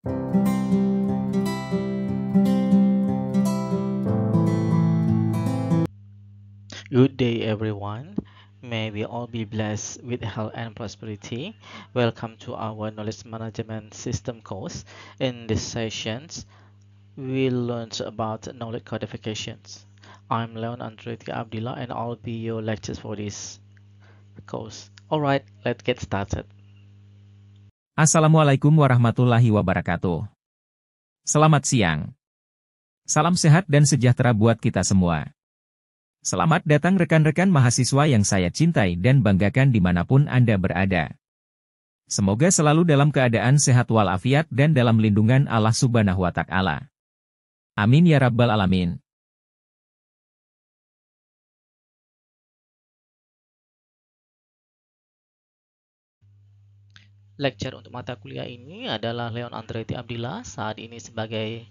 Good day, everyone. May we all be blessed with health and prosperity. Welcome to our Knowledge Management System course. In this sessions, we'll learn about knowledge codifications. I'm Leon Andretti Abdillah, and I'll be your lecturer for this course. Alright, let's get started. Assalamualaikum warahmatullahi wabarakatuh. Selamat siang. Salam sehat dan sejahtera buat kita semua. Selamat datang rekan-rekan mahasiswa yang saya cintai dan banggakan dimanapun Anda berada. Semoga selalu dalam keadaan sehat walafiat dan dalam lindungan Allah Subhanahu wa Ta'ala. Amin ya Rabbal Alamin. Lecture untuk mata kuliah ini adalah Leon Andretti Abdillah, saat ini sebagai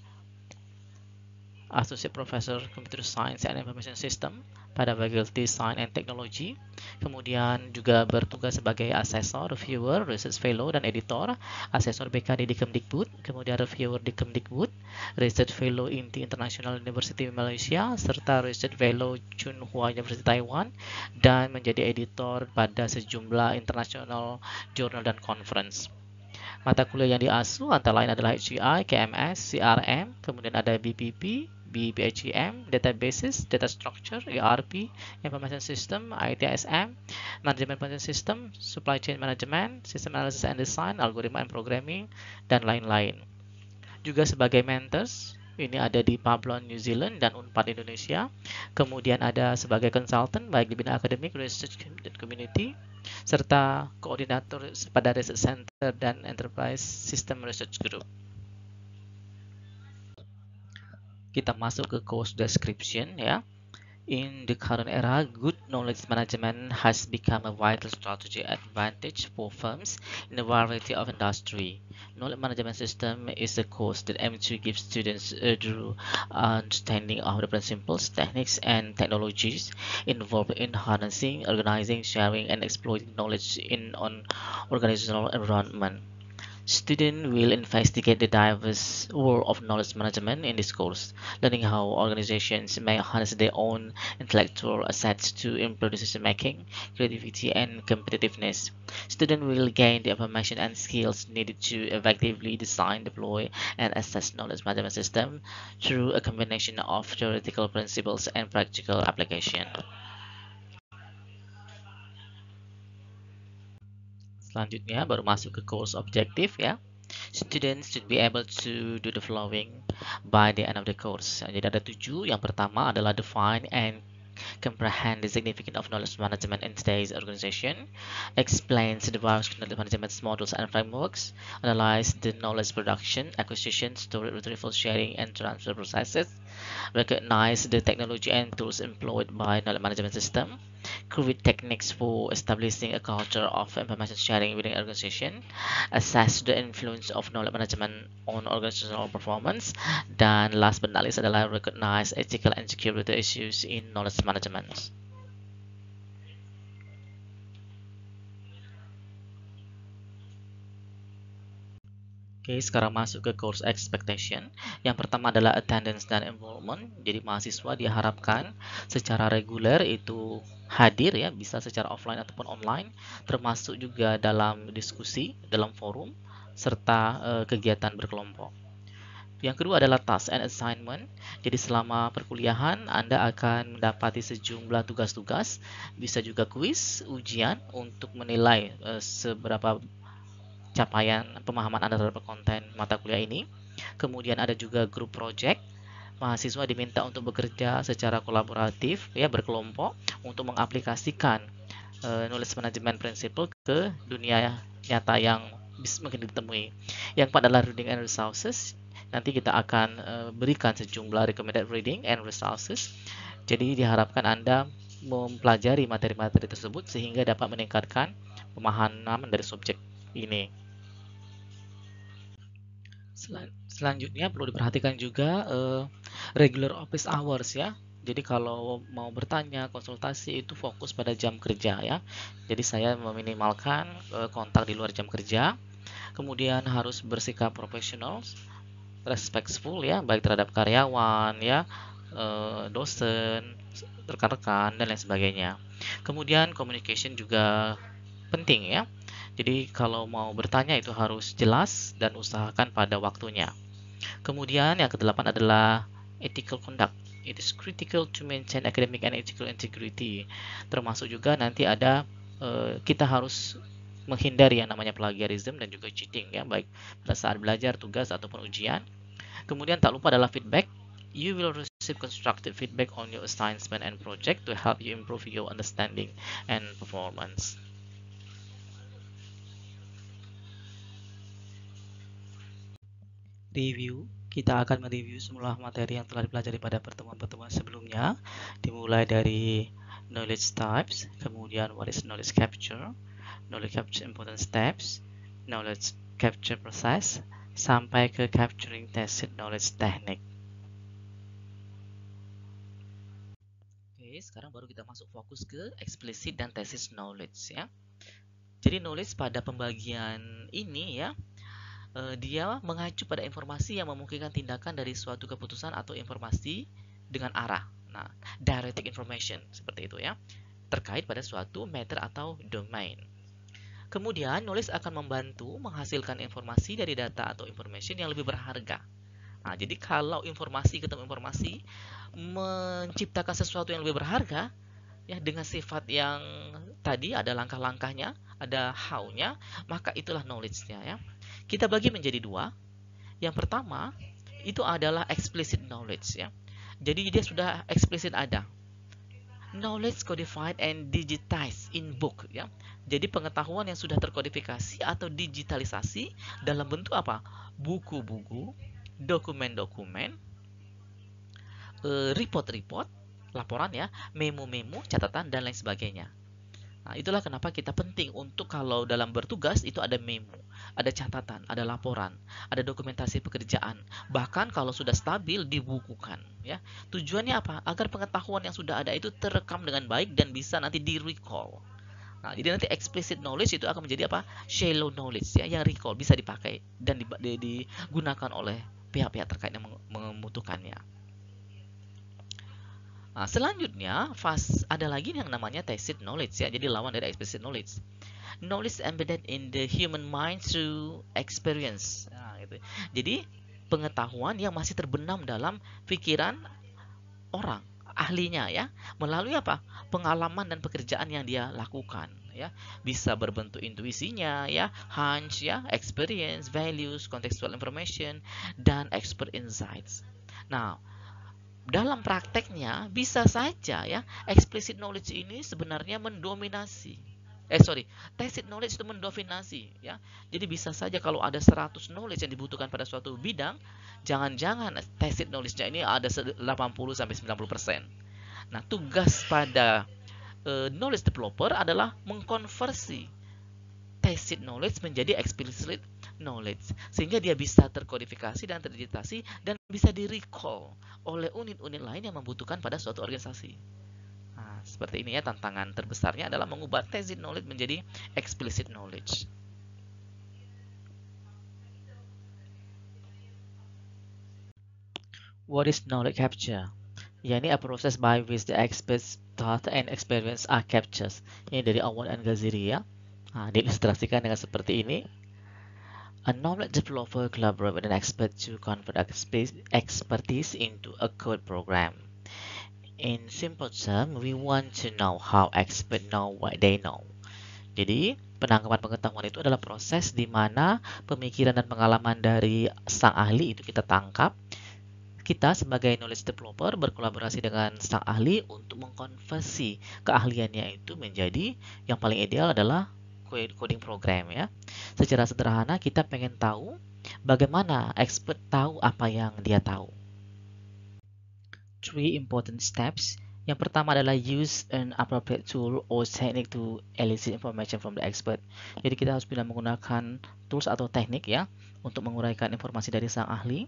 Associate Professor Computer Science and Information System pada Fakulti Science and Technology. Kemudian juga bertugas sebagai asesor, reviewer, research fellow, dan editor. Asesor BKD di Kemdikbud, kemudian reviewer di Kemdikbud, research fellow INTI International University Malaysia, serta research fellow Tsinghua University Taiwan, dan menjadi editor pada sejumlah international journal dan conference. Mata kuliah yang diasuh antara lain adalah HCI, KMS, CRM, kemudian ada BPP, BPHEM, Databases, Data Structure, ERP, Information System, ITSM, Management Information System, Supply Chain Management, System Analysis and Design, Algoritma and Programming, dan lain-lain. Juga sebagai mentors, ini ada di Pablon New Zealand dan Unpad Indonesia. Kemudian ada sebagai consultant baik di bidang akademik, research, dan community, serta koordinator pada Research Center dan Enterprise System Research Group. Kita masuk ke course description ya. In the current era, good knowledge management has become a vital strategy advantage for firms in a variety of industry. Knowledge management system is a course that aims to give students a thorough understanding of the principles, techniques, and technologies involved in harnessing, organizing, sharing, and exploiting knowledge in an organizational environment. Students will investigate the diverse world of knowledge management in this course, learning how organizations may harness their own intellectual assets to improve decision-making, creativity, and competitiveness. Students will gain the information and skills needed to effectively design, deploy, and assess knowledge management system through a combination of theoretical principles and practical application. Selanjutnya baru masuk ke course objective ya. Students should be able to do the following by the end of the course. Jadi ada 7. Yang pertama adalah define and comprehend the significance of knowledge management in today's organization, explains the various knowledge management models and frameworks, analyze the knowledge production, acquisition, storage, retrieval, sharing, and transfer processes, recognize the technology and tools employed by knowledge management system, create techniques for establishing a culture of information sharing within an organization, assess the influence of knowledge management on organizational performance, dan last but not least adalah recognize ethical and security issues in knowledge management. Oke, sekarang masuk ke course expectation. Yang pertama adalah attendance dan involvement. Jadi mahasiswa diharapkan secara reguler itu hadir ya, bisa secara offline ataupun online, termasuk juga dalam diskusi, dalam forum, serta kegiatan berkelompok. Yang kedua adalah task and assignment. Jadi selama perkuliahan Anda akan mendapati sejumlah tugas-tugas, bisa juga kuis, ujian untuk menilai seberapa capaian pemahaman Anda terhadap konten mata kuliah ini. Kemudian ada juga group project. Mahasiswa diminta untuk bekerja secara kolaboratif ya, berkelompok untuk mengaplikasikan knowledge management principle ke dunia nyata yang mungkin ditemui. Yang keempat adalah reading and resources. Nanti kita akan berikan sejumlah recommended reading and resources. Jadi diharapkan Anda mempelajari materi-materi tersebut sehingga dapat meningkatkan pemahaman dari subjek ini. Selanjutnya perlu diperhatikan juga regular office hours ya. Jadi kalau mau bertanya, konsultasi itu fokus pada jam kerja ya. Jadi saya meminimalkan kontak di luar jam kerja. Kemudian harus bersikap profesional, respectful ya, baik terhadap karyawan ya, dosen, rekan-rekan dan lain sebagainya. Kemudian communication juga penting ya. Jadi kalau mau bertanya itu harus jelas dan usahakan pada waktunya. Kemudian yang kedelapan adalah ethical conduct. It is critical to maintain academic and ethical integrity. Termasuk juga nanti ada kita harus menghindari yang namanya plagiarism dan juga cheating ya, baik pada saat belajar, tugas ataupun ujian. Kemudian tak lupa adalah feedback. You will receive constructive feedback on your assignment and project to help you improve your understanding and performance. Review. Kita akan mereview semua materi yang telah dipelajari pada pertemuan-pertemuan sebelumnya, dimulai dari knowledge types, kemudian what is knowledge capture important steps, knowledge capture process, sampai ke capturing tacit knowledge technique. Oke, sekarang baru kita masuk fokus ke explicit dan tacit knowledge ya. Jadi knowledge pada pembagian ini ya, dia mengacu pada informasi yang memungkinkan tindakan dari suatu keputusan atau informasi dengan arah. Nah, directed information seperti itu ya, terkait pada suatu matter atau domain. Kemudian, knowledge akan membantu menghasilkan informasi dari data atau information yang lebih berharga. Nah, jadi kalau informasi ketemu informasi menciptakan sesuatu yang lebih berharga, ya dengan sifat yang tadi ada langkah-langkahnya, ada how-nya, maka itulah knowledge-nya ya. Kita bagi menjadi dua. Yang pertama itu adalah explicit knowledge ya. Jadi dia sudah eksplisit ada. Knowledge codified and digitized in book ya. Jadi pengetahuan yang sudah terkodifikasi atau digitalisasi dalam bentuk apa? Buku-buku, dokumen-dokumen, report-report, laporan ya, memo-memo, catatan dan lain sebagainya. Nah, itulah kenapa kita penting untuk kalau dalam bertugas itu ada memo, ada catatan, ada laporan, ada dokumentasi pekerjaan. Bahkan kalau sudah stabil dibukukan ya. Tujuannya apa? Agar pengetahuan yang sudah ada itu terekam dengan baik dan bisa nanti di-recall. Nah, jadi nanti explicit knowledge itu akan menjadi apa? Shallow knowledge ya, yang recall bisa dipakai dan digunakan oleh pihak-pihak terkait yang membutuhkannya. Nah, selanjutnya, ada lagi yang namanya tacit knowledge ya. Jadi lawan dari explicit knowledge. Knowledge embedded in the human mind through experience. Nah, gitu. Jadi pengetahuan yang masih terbenam dalam pikiran orang, ahlinya ya, melalui apa? Pengalaman dan pekerjaan yang dia lakukan ya. Bisa berbentuk intuisinya ya, hunch ya, experience, values, contextual information dan expert insights. Nah, dalam prakteknya bisa saja ya explicit knowledge ini sebenarnya mendominasi. Tacit knowledge itu mendominasi ya. Jadi bisa saja kalau ada 100 knowledge yang dibutuhkan pada suatu bidang, jangan-jangan tacit knowledge-nya ini ada 80 sampai 90%. Nah, tugas pada knowledge developer adalah mengkonversi tacit knowledge menjadi explicit knowledge sehingga dia bisa terkodifikasi dan terdigitasi dan bisa di-recall oleh unit-unit lain yang membutuhkan pada suatu organisasi. Nah, seperti ini ya, tantangan terbesarnya adalah mengubah tacit knowledge menjadi explicit knowledge. What is knowledge capture? Yani a process by which the experts thought and experience are captured. Ini dari Awad and Ghaziri ya. Nah, diilustrasikan dengan seperti ini. A knowledge developer collaborates with an expert to convert expertise into a code program. In simple terms, we want to know how experts know what they know. Jadi, penangkapan pengetahuan itu adalah proses di mana pemikiran dan pengalaman dari sang ahli itu kita tangkap. Kita sebagai knowledge developer berkolaborasi dengan sang ahli untuk mengkonversi keahliannya itu menjadi yang paling ideal adalah coding program ya. Secara sederhana kita pengen tahu bagaimana expert tahu apa yang dia tahu. 3 important steps. Yang pertama adalah use an appropriate tool or technique to elicit information from the expert. Jadi kita harus bisa menggunakan tools atau teknik ya untuk menguraikan informasi dari sang ahli.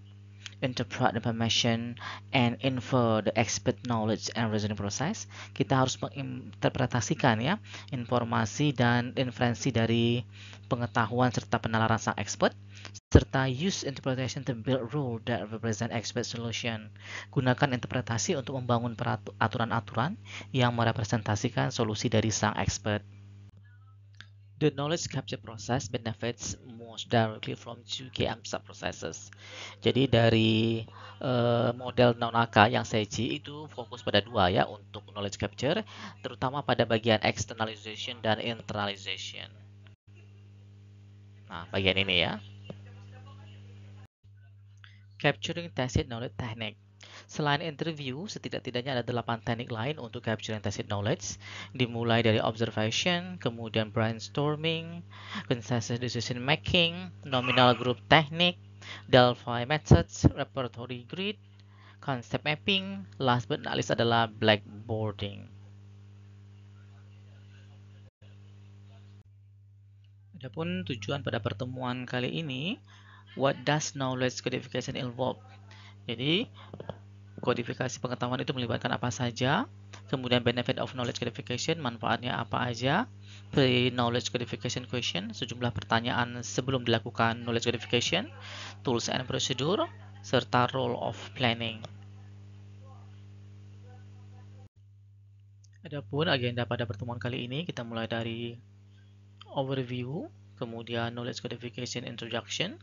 interpret information, and infer the expert knowledge and reasoning process. Kita harus menginterpretasikan ya informasi dan inferensi dari pengetahuan serta penalaran sang expert, serta use interpretation to build rule that represent expert solution. Gunakan interpretasi untuk membangun aturan-aturan yang merepresentasikan solusi dari sang expert. The knowledge capture process benefits most directly from two key sub-processes. Jadi dari model non-AK yang Seiji itu fokus pada dua ya untuk knowledge capture, terutama pada bagian externalization dan internalization. Nah, bagian ini ya. Capturing tacit knowledge technique. Selain interview, setidak-tidaknya ada 8 teknik lain untuk capturing tacit knowledge, dimulai dari observation, kemudian brainstorming, consensus decision making, nominal group technique, Delphi methods, repertory grid, concept mapping, last but not least adalah blackboarding. Adapun tujuan pada pertemuan kali ini, what does knowledge codification involve? Jadi, kodifikasi pengetahuan itu melibatkan apa saja, kemudian benefit of knowledge codification, manfaatnya apa aja, pre-knowledge codification question, sejumlah pertanyaan sebelum dilakukan knowledge codification, tools and procedure, serta role of planning. Adapun agenda pada pertemuan kali ini, kita mulai dari overview, kemudian knowledge codification introduction,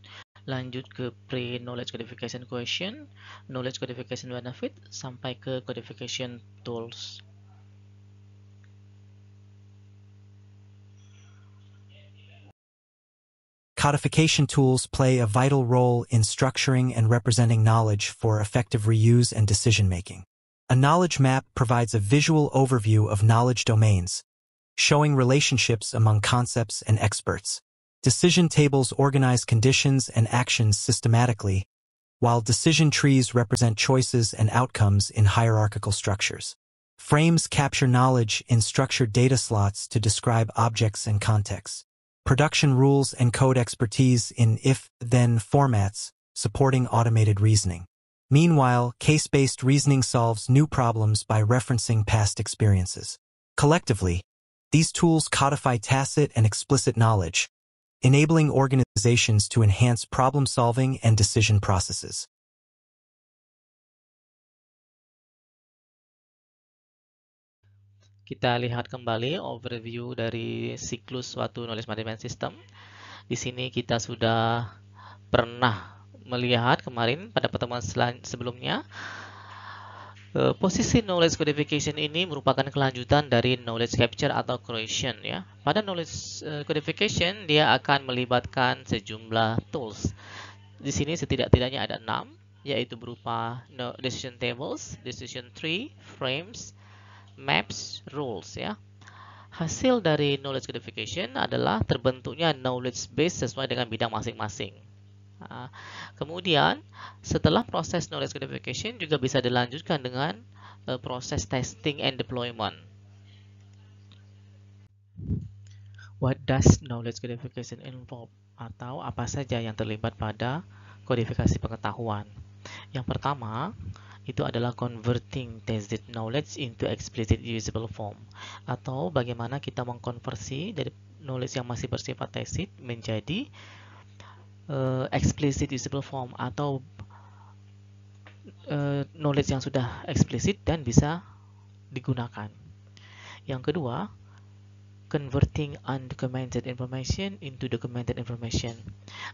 lanjut ke pre-knowledge codification question, knowledge codification benefit, sampai ke codification tools. Codification tools play a vital role in structuring and representing knowledge for effective reuse and decision-making. A knowledge map provides a visual overview of knowledge domains, showing relationships among concepts and experts. Decision tables organize conditions and actions systematically, while decision trees represent choices and outcomes in hierarchical structures. Frames capture knowledge in structured data slots to describe objects and contexts. Production rules encode expertise in if-then formats, supporting automated reasoning. Meanwhile, case-based reasoning solves new problems by referencing past experiences. Collectively, these tools codify tacit and explicit knowledge, enabling organizations to enhance problem-solving and decision processes. Kita lihat kembali overview dari siklus suatu knowledge management system. Di sini kita sudah pernah melihat kemarin pada pertemuan sebelumnya, posisi knowledge codification ini merupakan kelanjutan dari knowledge capture atau creation ya. Pada knowledge codification dia akan melibatkan sejumlah tools. Di sini setidak-tidaknya ada 6, yaitu berupa decision tables, decision tree, frames, maps, rules ya. Hasil dari knowledge codification adalah terbentuknya knowledge base sesuai dengan bidang masing-masing. Kemudian setelah proses knowledge codification juga bisa dilanjutkan dengan proses testing and deployment. What does knowledge codification involve? Atau apa saja yang terlibat pada kodifikasi pengetahuan? Yang pertama, itu adalah converting tacit knowledge into explicit usable form, atau bagaimana kita mengkonversi dari knowledge yang masih bersifat tacit menjadi explicit usable form, atau knowledge yang sudah eksplisit dan bisa digunakan. Yang kedua, converting undocumented information into documented information,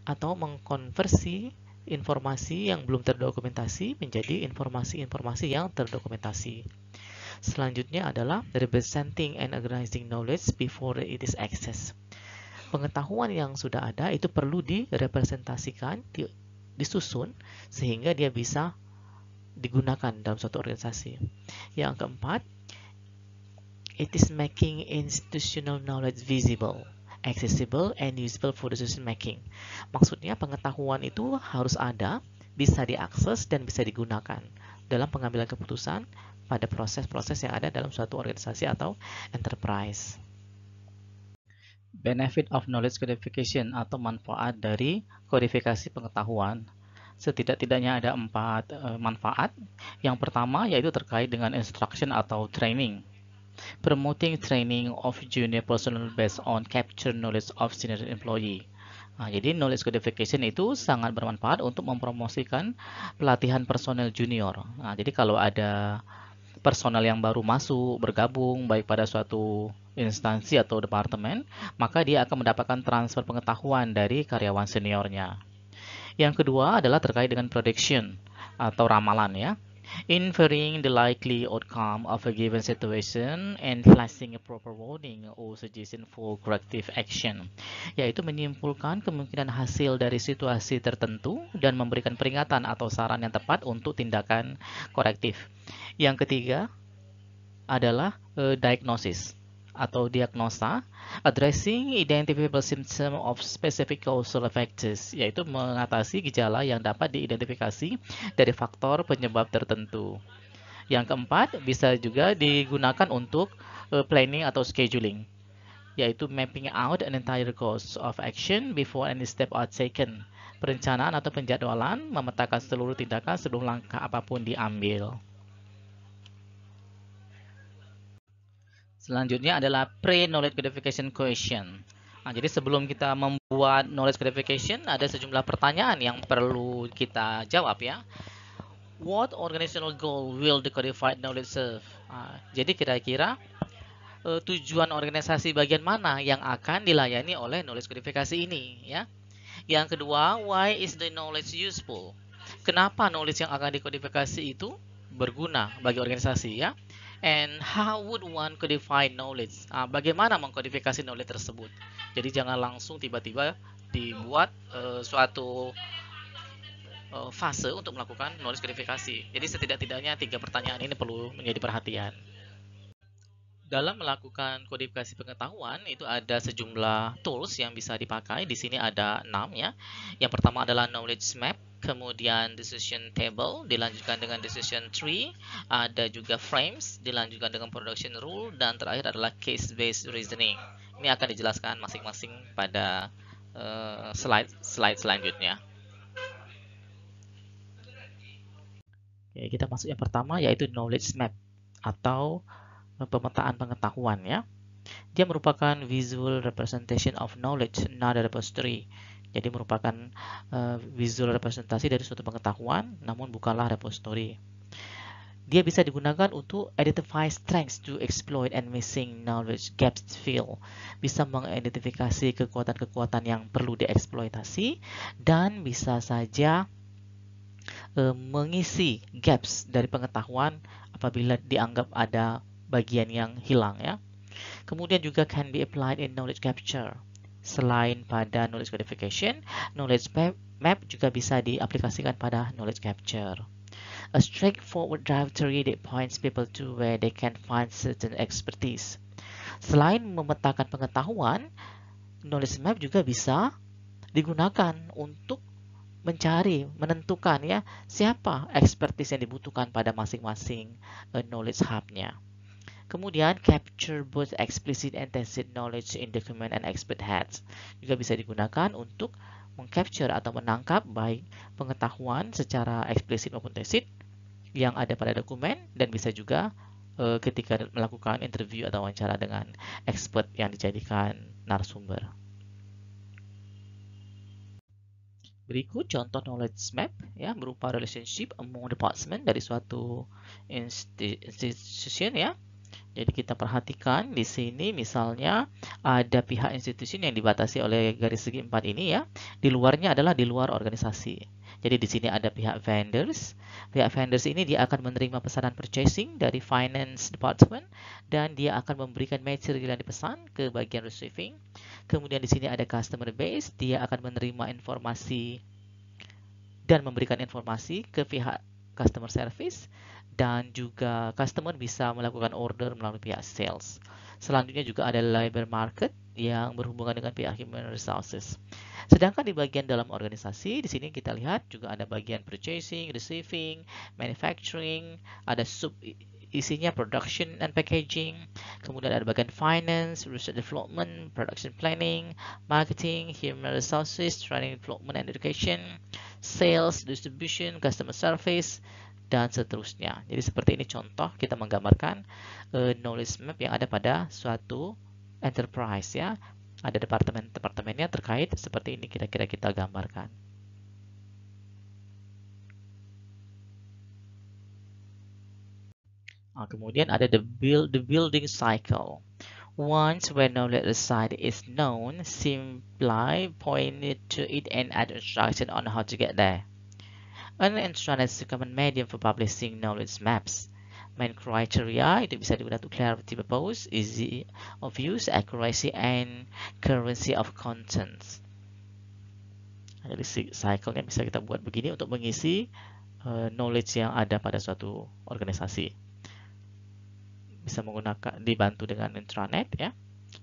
atau mengkonversi informasi yang belum terdokumentasi menjadi informasi-informasi yang terdokumentasi. Selanjutnya adalah representing and organizing knowledge before it is accessed. Pengetahuan yang sudah ada itu perlu direpresentasikan, disusun sehingga dia bisa digunakan dalam suatu organisasi. Yang keempat, it is making institutional knowledge visible, accessible, and usable for decision making. Maksudnya pengetahuan itu harus ada, bisa diakses, dan bisa digunakan dalam pengambilan keputusan pada proses-proses yang ada dalam suatu organisasi atau enterprise. Benefit of knowledge codification atau manfaat dari kodifikasi pengetahuan. Setidak-tidaknya ada 4 manfaat. Yang pertama yaitu terkait dengan instruction atau training. Promoting training of junior personnel based on capture knowledge of senior employee. Nah, jadi knowledge codification itu sangat bermanfaat untuk mempromosikan pelatihan personel junior. Nah, jadi kalau ada personel yang baru masuk, bergabung baik pada suatu instansi atau departemen, maka dia akan mendapatkan transfer pengetahuan dari karyawan seniornya. Yang kedua adalah terkait dengan prediction atau ramalan ya. Inferring the likely outcome of a given situation and flashing a proper warning or suggestion for corrective action, yaitu menyimpulkan kemungkinan hasil dari situasi tertentu dan memberikan peringatan atau saran yang tepat untuk tindakan korektif. Yang ketiga adalah diagnosis atau diagnosa, addressing identifiable symptom of specific causal factors, yaitu mengatasi gejala yang dapat diidentifikasi dari faktor penyebab tertentu. Yang keempat, bisa juga digunakan untuk planning atau scheduling, yaitu mapping out an entire course of action before any step are taken. Perencanaan atau penjadwalan memetakan seluruh tindakan sebelum langkah apapun diambil. Selanjutnya adalah pre-knowledge codification question. Nah, jadi sebelum kita membuat knowledge codification, ada sejumlah pertanyaan yang perlu kita jawab ya. What organizational goal will the codified knowledge serve? Nah, jadi kira-kira tujuan organisasi bagian mana yang akan dilayani oleh knowledge codification ini ya. Yang kedua, why is the knowledge useful? Kenapa knowledge yang akan dikodifikasi itu berguna bagi organisasi ya? And how would one codify knowledge? Bagaimana mengkodifikasi knowledge tersebut? Jadi jangan langsung tiba-tiba dibuat suatu fase untuk melakukan knowledge codifikasi. Jadi setidak-tidaknya 3 pertanyaan ini perlu menjadi perhatian. Dalam melakukan kodifikasi pengetahuan itu ada sejumlah tools yang bisa dipakai. Di sini ada 6 ya. Yang pertama adalah knowledge map, kemudian decision table, dilanjutkan dengan decision tree, ada juga frames, dilanjutkan dengan production rule, dan terakhir adalah case based reasoning. Ini akan dijelaskan masing-masing pada slide selanjutnya. Oke, kita masuk yang pertama yaitu knowledge map atau pemetaan pengetahuan ya. Dia merupakan visual representation of knowledge, not a repository. Jadi merupakan visual representasi dari suatu pengetahuan, namun bukanlah repository. Dia bisa digunakan untuk identify strengths to exploit and missing knowledge gaps to fill. Bisa mengidentifikasi kekuatan-kekuatan yang perlu dieksploitasi dan bisa saja mengisi gaps dari pengetahuan apabila dianggap ada bagian yang hilang ya. Kemudian juga can be applied in knowledge capture. Selain pada knowledge codification, knowledge map juga bisa diaplikasikan pada knowledge capture. A straightforward directory that points people to where they can find certain expertise. Selain memetakan pengetahuan, knowledge map juga bisa digunakan untuk mencari, menentukan ya siapa expertise yang dibutuhkan pada masing-masing knowledge hub-nya. Kemudian capture both explicit and tacit knowledge in document and expert heads. Juga bisa digunakan untuk mengcapture atau menangkap baik pengetahuan secara eksplisit maupun tacit yang ada pada dokumen, dan bisa juga ketika melakukan interview atau wawancara dengan expert yang dijadikan narasumber. Berikut contoh knowledge map ya, berupa relationship among department dari suatu institution ya. Jadi kita perhatikan di sini misalnya ada pihak institusi yang dibatasi oleh garis segi 4 ini ya. Di luarnya adalah di luar organisasi. Jadi di sini ada pihak vendors. Pihak vendors ini dia akan menerima pesanan purchasing dari finance department dan dia akan memberikan material yang dipesan ke bagian receiving. Kemudian di sini ada customer base, dia akan menerima informasi dan memberikan informasi ke pihak customer service, dan juga customer bisa melakukan order melalui pihak sales. Selanjutnya juga ada labor market yang berhubungan dengan pihak human resources. Sedangkan di bagian dalam organisasi, di sini kita lihat juga ada bagian purchasing, receiving, manufacturing, ada sub isinya production and packaging, kemudian ada bagian finance, research development, production planning, marketing, human resources, training development and education, sales, distribution, customer service, dan seterusnya. Jadi seperti ini contoh kita menggambarkan knowledge map yang ada pada suatu enterprise ya. Ada departemen-departemennya terkait seperti ini kira-kira kita gambarkan. Kemudian ada the building cycle. Once where knowledge reside is known, simply point to it and add instruction on how to get there. An intranet is a common medium for publishing knowledge maps. Main criteria itu bisa digunakan untuk clarity purpose, easy of use, accuracy, and currency of contents. Jadi cycle-nya bisa kita buat begini untuk mengisi knowledge yang ada pada suatu organisasi. Bisa menggunakan dibantu dengan intranet ya.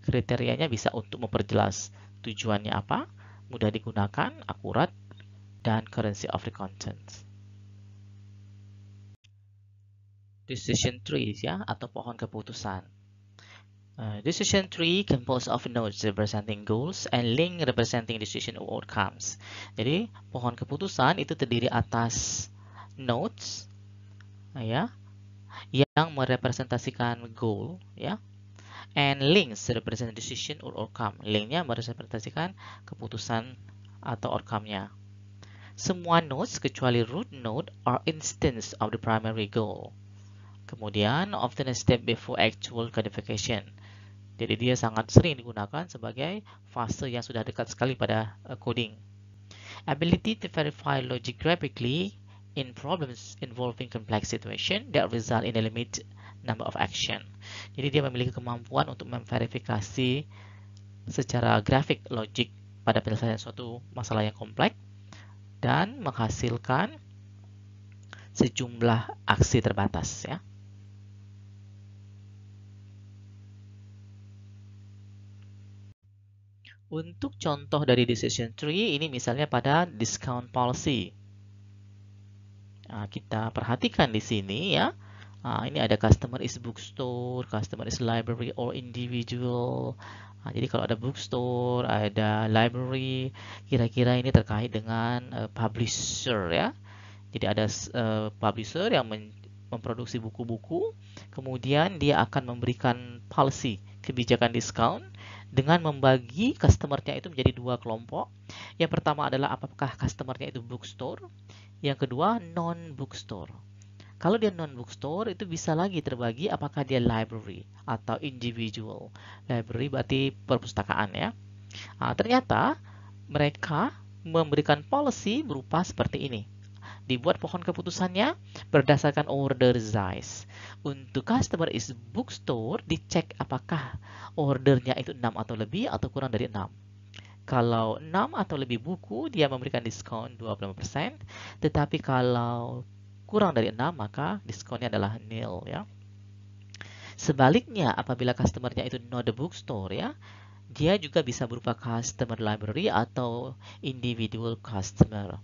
Kriterianya bisa untuk memperjelas tujuannya apa, mudah digunakan, akurat, dan currency of the contents. Decision trees ya atau pohon keputusan. Decision tree composed of nodes representing goals and link representing decision or outcomes. Jadi pohon keputusan itu terdiri atas nodes ya yang merepresentasikan goal ya, and links represent decision or outcome. Linknya merepresentasikan keputusan atau outcome-nya. Semua nodes kecuali root node are instance of the primary goal. Kemudian often a step before actual codification. Jadi dia sangat sering digunakan sebagai fase yang sudah dekat sekali pada coding. Ability to verify logic graphically in problems involving complex situation that result in a limit number of action. Jadi dia memiliki kemampuan untuk memverifikasi secara grafik logik pada penyelesaian suatu masalah yang kompleks dan menghasilkan sejumlah aksi terbatas ya. Untuk contoh dari decision tree ini misalnya pada discount policy. Kita perhatikan di sini ya. Ini ada customer is bookstore, customer is library or individual. Jadi kalau ada bookstore, ada library, kira-kira ini terkait dengan publisher ya. Jadi ada publisher yang memproduksi buku-buku, kemudian dia akan memberikan policy, kebijakan diskon dengan membagi customer-nya itu menjadi dua kelompok. Yang pertama adalah apakah customer-nya itu bookstore, yang kedua non-bookstore. Kalau dia non-bookstore itu bisa lagi terbagi apakah dia library atau individual. Library berarti perpustakaan ya. Ternyata mereka memberikan policy berupa seperti ini. Dibuat pohon keputusannya berdasarkan order size. Untuk customer is bookstore, dicek apakah ordernya itu 6 atau lebih atau kurang dari 6. Kalau 6 atau lebih buku, dia memberikan diskon 25%. Tetapi kalau kurang dari 6, maka diskonnya adalah nil ya. Sebaliknya, apabila customernya itu not the bookstore ya, dia juga bisa berupa customer library atau individual customer.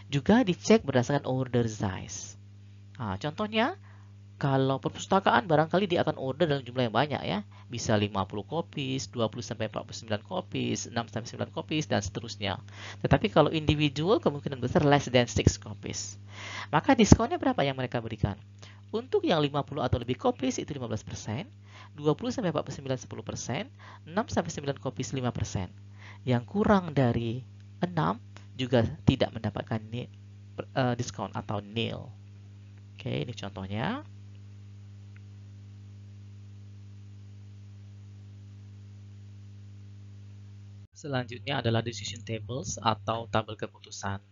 Juga dicek berdasarkan order size. Contohnya, kalau perpustakaan barangkali dia akan order dalam jumlah yang banyak ya. Bisa 50 copies, 20-49 copies, 6-9 copies, dan seterusnya. Tetapi kalau individual kemungkinan besar less than 6 copies. Maka diskonnya berapa yang mereka berikan? Untuk yang 50 atau lebih copies itu 15%, 20-49 10%, 6-9 copies 5%. Yang kurang dari 6 juga tidak mendapatkan diskon atau nil. Oke, ini contohnya. Selanjutnya adalah decision tables atau tabel keputusan.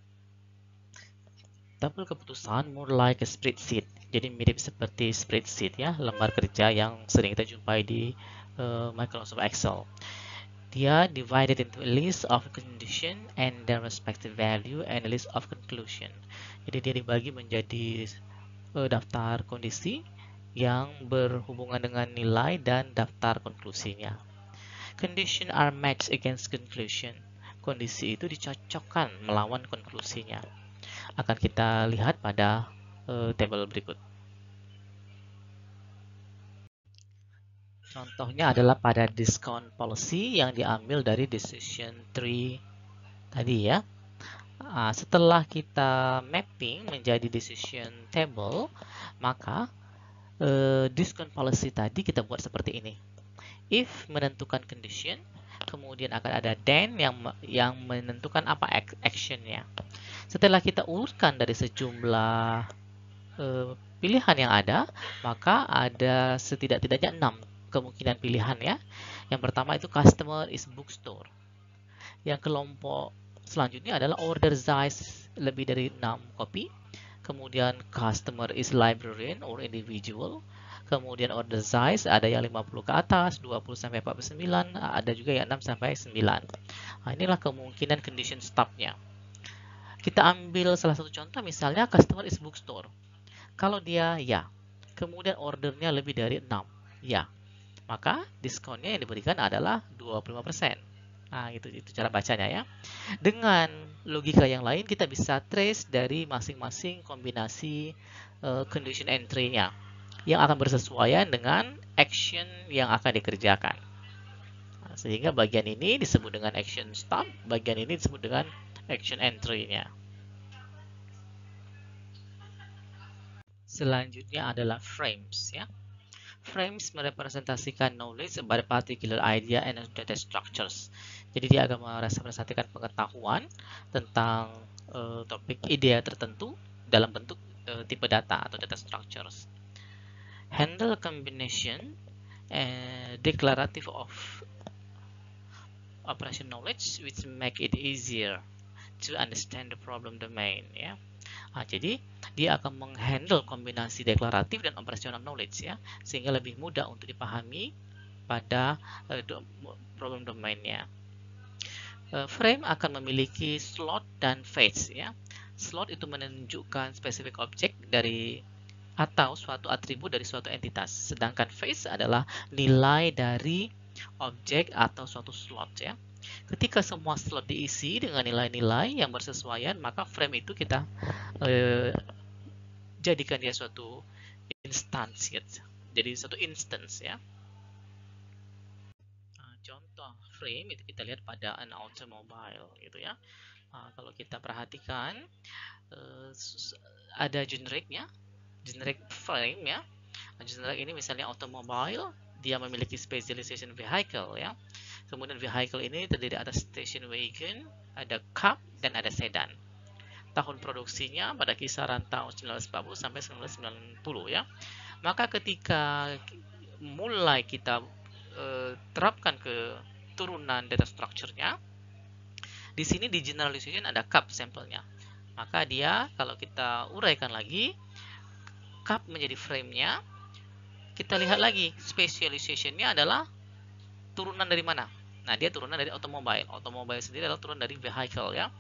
Tabel keputusan more like a spreadsheet. Jadi mirip seperti spreadsheet ya, lembar kerja yang sering kita jumpai di Microsoft Excel. Dia divided into a list of condition and their respective value and a list of conclusion. Jadi dia dibagi menjadi daftar kondisi yang berhubungan dengan nilai dan daftar konklusinya. Condition are matched against conclusion. Kondisi itu dicocokkan melawan konklusinya. Akan kita lihat pada tabel berikut. Contohnya adalah pada discount policy yang diambil dari decision tree tadi ya. Setelah kita mapping menjadi decision table, maka diskon policy tadi kita buat seperti ini. If menentukan condition, kemudian akan ada then yang menentukan apa actionnya. Setelah kita urutkan dari sejumlah pilihan yang ada, maka ada setidak-tidaknya 6 kemungkinan pilihan ya. Yang pertama itu customer is bookstore. Yang kelompok selanjutnya adalah order size lebih dari 6 kopi. Kemudian customer is librarian or individual. Kemudian order size ada yang 50 ke atas, 20 sampai 49, ada juga yang 6 sampai 9. Inilah kemungkinan condition stop-nya. Kita ambil salah satu contoh, misalnya customer is bookstore. Kalau dia ya, kemudian ordernya lebih dari 6, ya, maka diskonnya yang diberikan adalah 25%. Itu cara bacanya ya. Dengan logika yang lain, kita bisa trace dari masing-masing kombinasi condition entry-nya yang akan bersesuaian dengan action yang akan dikerjakan. Sehingga bagian ini disebut dengan action stop, bagian ini disebut dengan action entry-nya. Selanjutnya adalah frames ya. Frames merepresentasikan knowledge about a particular idea and data structures. Jadi dia akan merepresentasikan pengetahuan tentang topik ide tertentu dalam bentuk tipe data atau data structures. Handle combination declarative of operation knowledge which make it easier to understand the problem domain ya. Jadi dia akan menghandle kombinasi deklaratif dan operasional knowledge ya, sehingga lebih mudah untuk dipahami pada problem domainnya. Frame akan memiliki slot dan phase ya. Slot itu menunjukkan spesifik objek dari atau suatu atribut dari suatu entitas, sedangkan phase adalah nilai dari objek atau suatu slot ya. Ketika semua slot diisi dengan nilai-nilai yang bersesuaian, maka frame itu kita jadikan dia suatu instance, jadi suatu instance ya. Contoh frame itu kita lihat pada an automobile gitu ya. Kalau kita perhatikan ada genericnya, generic frame ya. Generic ini misalnya automobile, dia memiliki specialization vehicle ya. Kemudian vehicle ini terdiri atas station wagon, ada cab, dan ada sedan. Tahun produksinya pada kisaran tahun 1940 sampai 1990 ya. Maka ketika mulai kita terapkan ke turunan data structure-nya, di sini di generalization ada cab sampelnya. Maka dia kalau kita uraikan lagi, cab menjadi frame-nya, kita lihat lagi specialization-nya adalah turunan dari mana? Nah, dia turunan dari automobile. Automobile sendiri adalah turunan dari vehicle ya.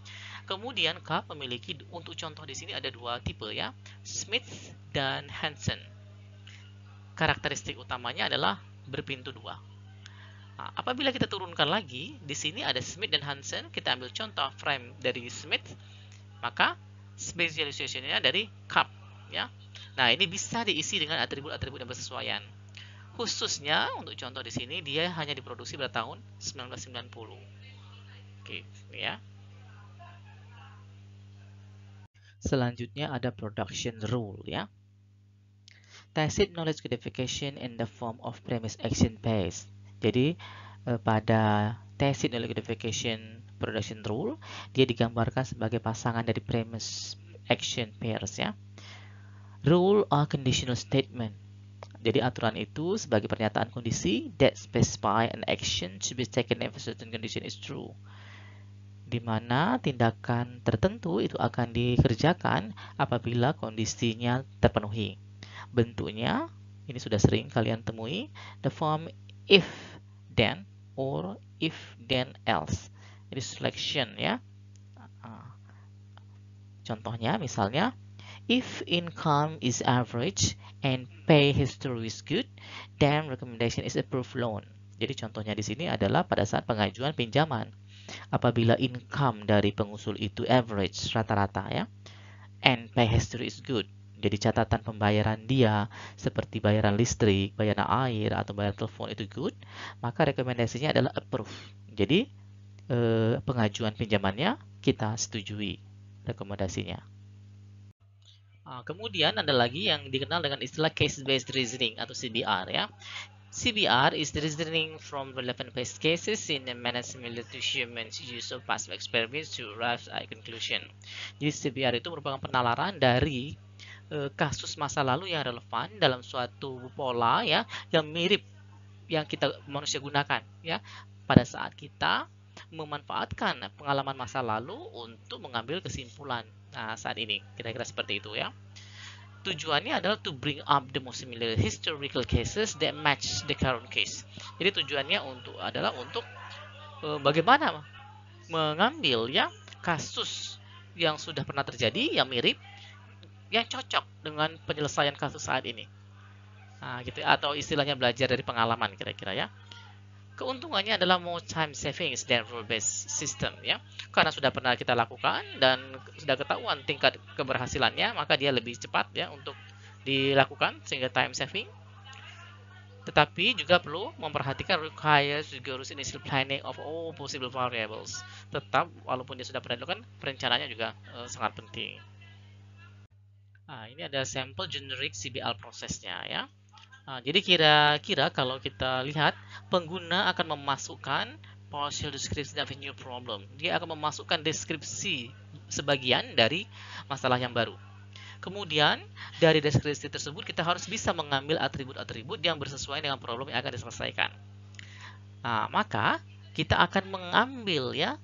Kemudian cab memiliki, untuk contoh di sini ada dua tipe ya, Smith dan Hansen. Karakteristik utamanya adalah berpintu dua. Nah, apabila kita turunkan lagi, di sini ada Smith dan Hansen, kita ambil contoh frame dari Smith, maka specialization-nya dari cab ya. Nah, ini bisa diisi dengan atribut-atribut yang bersesuaian. Khususnya untuk contoh di sini dia hanya diproduksi pada tahun 1990. Oke, ya. Selanjutnya ada production rule ya. Tacit knowledge codification in the form of premise action pairs. Jadi pada tacit knowledge codification production rule dia digambarkan sebagai pasangan dari premise action pairs ya. Rule are conditional statement. Jadi aturan itu sebagai pernyataan kondisi that specify an action to be taken if a certain condition is true. Di mana tindakan tertentu itu akan dikerjakan apabila kondisinya terpenuhi. Bentuknya ini sudah sering kalian temui, the form if then or if then else. Jadi selection ya. Contohnya misalnya, if income is average and pay history is good, then recommendation is approved loan. Jadi contohnya di sini adalah pada saat pengajuan pinjaman. Apabila income dari pengusul itu average, rata-rata ya, and pay history is good. Jadi catatan pembayaran dia seperti bayaran listrik, bayaran air, atau bayar telepon itu good, maka rekomendasinya adalah approve. Jadi pengajuan pinjamannya kita setujui. rekomendasinya. Kemudian ada lagi yang dikenal dengan istilah case-based reasoning atau CBR ya. CBR is the reasoning from relevant past cases in a manner similar to humans use of past experiments to arrive at a conclusion. Jadi CBR itu merupakan penalaran dari kasus masa lalu yang relevan dalam suatu pola ya yang mirip yang kita manusia gunakan ya pada saat kita memanfaatkan pengalaman masa lalu untuk mengambil kesimpulan. Nah, saat ini kira-kira seperti itu ya. Tujuannya adalah to bring up the most similar historical cases that match the current case. Jadi tujuannya adalah untuk bagaimana mengambil ya kasus yang sudah pernah terjadi yang mirip yang cocok dengan penyelesaian kasus saat ini. Nah, gitu atau istilahnya belajar dari pengalaman kira-kira ya. Keuntungannya adalah more time savings than rule-based system ya. Karena sudah pernah kita lakukan dan sudah ketahuan tingkat keberhasilannya, maka dia lebih cepat ya untuk dilakukan sehingga time saving. Tetapi juga perlu memperhatikan requires rigorous initial planning of all possible variables. Tetap walaupun dia sudah pernah dilakukan, perencanaannya juga sangat penting. Nah, ini ada sampel generic CBR prosesnya ya. Nah, jadi kira-kira kalau kita lihat, pengguna akan memasukkan partial description of a new problem. Dia akan memasukkan deskripsi sebagian dari masalah yang baru. Kemudian, dari deskripsi tersebut kita harus bisa mengambil atribut-atribut yang bersesuaian dengan problem yang akan diselesaikan. Nah, maka kita akan mengambil ya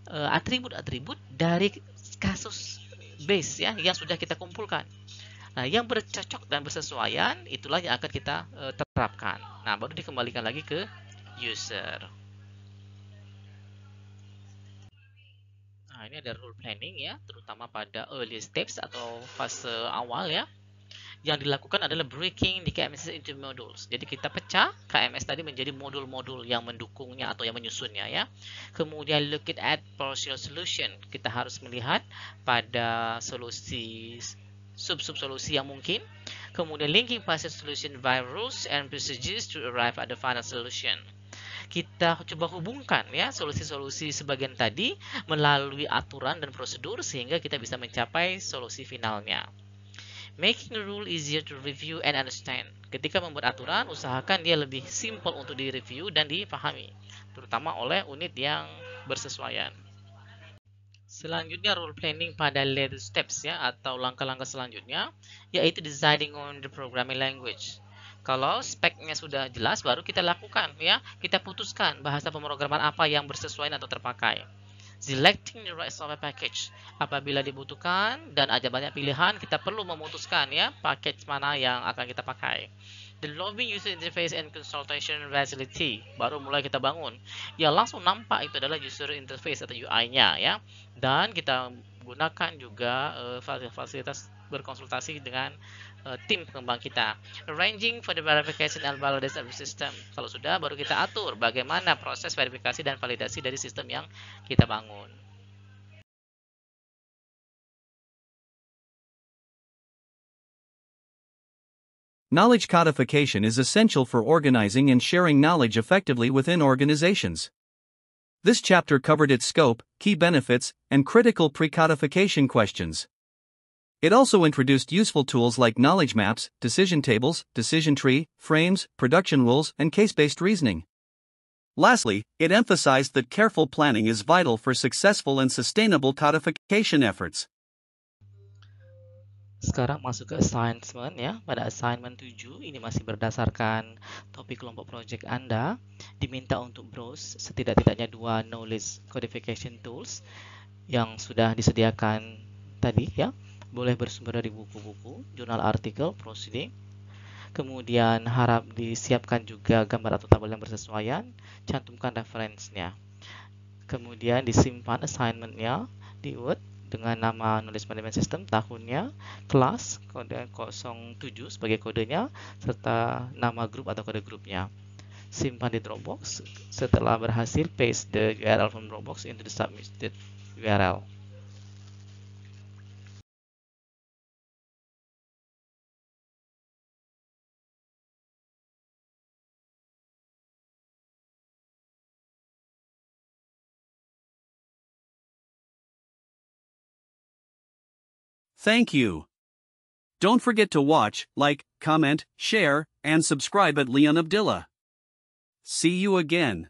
atribut-atribut dari kasus base ya yang sudah kita kumpulkan. Nah, yang bercocok dan bersesuaian itulah yang akan kita terapkan. Nah, baru dikembalikan lagi ke user. Nah, ini ada rule planning ya, terutama pada early steps atau fase awal ya. Yang dilakukan adalah breaking the KMS into modules. Jadi kita pecah KMS tadi menjadi modul-modul yang mendukungnya atau yang menyusunnya ya. Kemudian looking at partial solution. Kita harus melihat pada solusi sub-sub solusi yang mungkin. Kemudian linking partial solution via rules and procedures to arrive at the final solution. Kita coba hubungkan ya solusi-solusi sebagian tadi melalui aturan dan prosedur sehingga kita bisa mencapai solusi finalnya. Making the rule easier to review and understand. Ketika membuat aturan, usahakan dia lebih simple untuk direview dan dipahami, terutama oleh unit yang bersesuaian. Selanjutnya rule planning pada later steps ya atau langkah-langkah selanjutnya yaitu deciding on the programming language. Kalau speknya sudah jelas baru kita lakukan ya, kita putuskan bahasa pemrograman apa yang bersesuaian atau terpakai. Selecting the right software package. Apabila dibutuhkan dan ada banyak pilihan, kita perlu memutuskan ya package mana yang akan kita pakai. Developing user interface and consultation facility. Baru mulai kita bangun. Yang langsung nampak itu adalah user interface atau UI-nya ya. Dan kita gunakan juga fasilitas berkonsultasi dengan tim pengembang kita. Arranging for the verification and validation of the system. Kalau sudah, baru kita atur bagaimana proses verifikasi dan validasi dari sistem yang kita bangun. Knowledge codification is essential for organizing and sharing knowledge effectively within organizations. This chapter covered its scope, key benefits, and critical pre-codification questions. It also introduced useful tools like knowledge maps, decision tables, decision tree, frames, production rules, and case-based reasoning. Lastly, it emphasized that careful planning is vital for successful and sustainable codification efforts. Sekarang masuk ke assignment ya. Pada assignment 7 ini masih berdasarkan topik kelompok project Anda. Diminta untuk browse setidak-tidaknya 2 knowledge codification tools yang sudah disediakan tadi ya. Boleh bersumber dari buku-buku, jurnal artikel, proceeding. Kemudian harap disiapkan juga gambar atau tabel yang bersesuaian. Cantumkan referensinya. Kemudian disimpan assignmentnya di Word dengan nama Knowledge Management System, tahunnya, kelas, kode 07 sebagai kodenya, serta nama grup atau kode grupnya. Simpan di Dropbox. Setelah berhasil, paste the URL from Dropbox into the submitted URL. Thank you. Don't forget to watch, like, comment, share, and subscribe at Leon Abdillah. See you again.